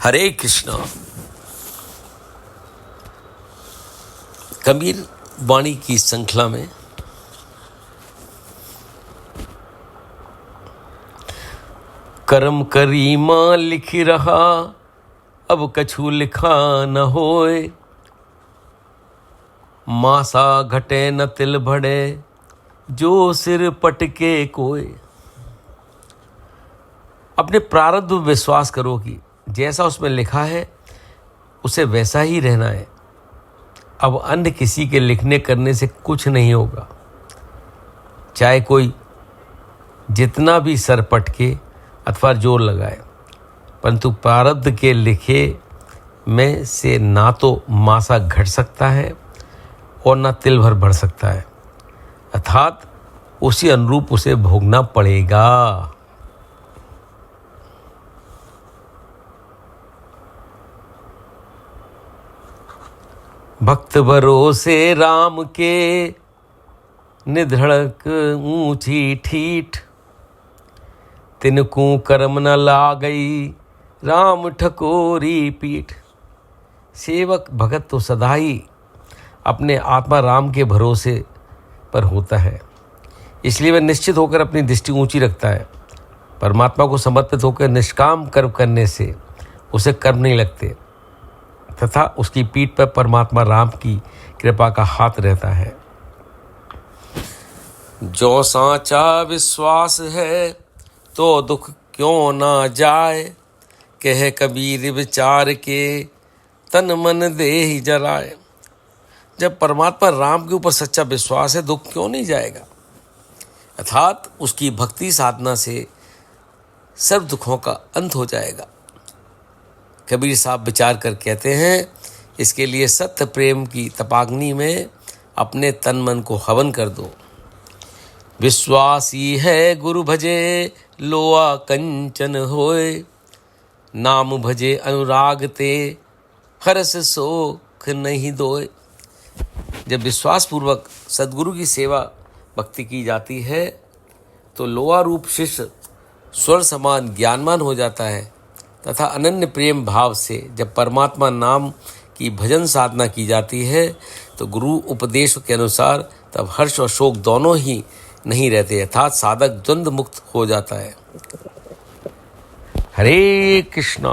हरे कृष्णा। कबीर वाणी की श्रृंखला में कर्म करी मां लिख रहा, अब कछु लिखा न होए। मासा घटे न तिल भड़े, जो सिर पटके कोय। अपने प्रारब्ध विश्वास करो कि जैसा उसमें लिखा है उसे वैसा ही रहना है। अब अन्य किसी के लिखने करने से कुछ नहीं होगा, चाहे कोई जितना भी सर पटके अथवा जोर लगाए, परंतु प्रारब्ध के लिखे में से ना तो मासा घट सकता है और ना तिल भर बढ़ सकता है, अर्थात उसी अनुरूप उसे भोगना पड़ेगा। भक्त भरोसे राम के, निधड़क ऊंची ठीठ। तिनको कर्म न लागई, राम ठकोरी पीठ। सेवक भगत तो सदा ही अपने आत्मा राम के भरोसे पर होता है, इसलिए वह निश्चित होकर अपनी दृष्टि ऊंची रखता है। परमात्मा को समर्पित होकर निष्काम कर्म करने से उसे कर्म नहीं लगते तथा उसकी पीठ पर परमात्मा राम की कृपा का हाथ रहता है। जो साचा विश्वास है तो दुख क्यों ना जाए। कह कबीर विचार के, तन मन देहि जराए। जब परमात्मा राम के ऊपर सच्चा विश्वास है, दुख क्यों नहीं जाएगा। अर्थात उसकी भक्ति साधना से सर्व दुखों का अंत हो जाएगा। कबीर साहब विचार कर कहते हैं, इसके लिए सत्य प्रेम की तपाग्नि में अपने तन मन को हवन कर दो। विश्वासी है गुरु भजे, लोआ कंचन होए। नाम भजे अनुराग ते, हरस सोख नहीं दोए। जब विश्वास पूर्वक सद्गुरु की सेवा भक्ति की जाती है तो लोहा रूप शिष्य स्वर समान ज्ञानवान हो जाता है तथा अनन्य प्रेम भाव से जब परमात्मा नाम की भजन साधना की जाती है तो गुरु उपदेश के अनुसार तब हर्ष और शोक दोनों ही नहीं रहते, अर्थात साधक द्वंद्व मुक्त हो जाता है। हरे कृष्णा।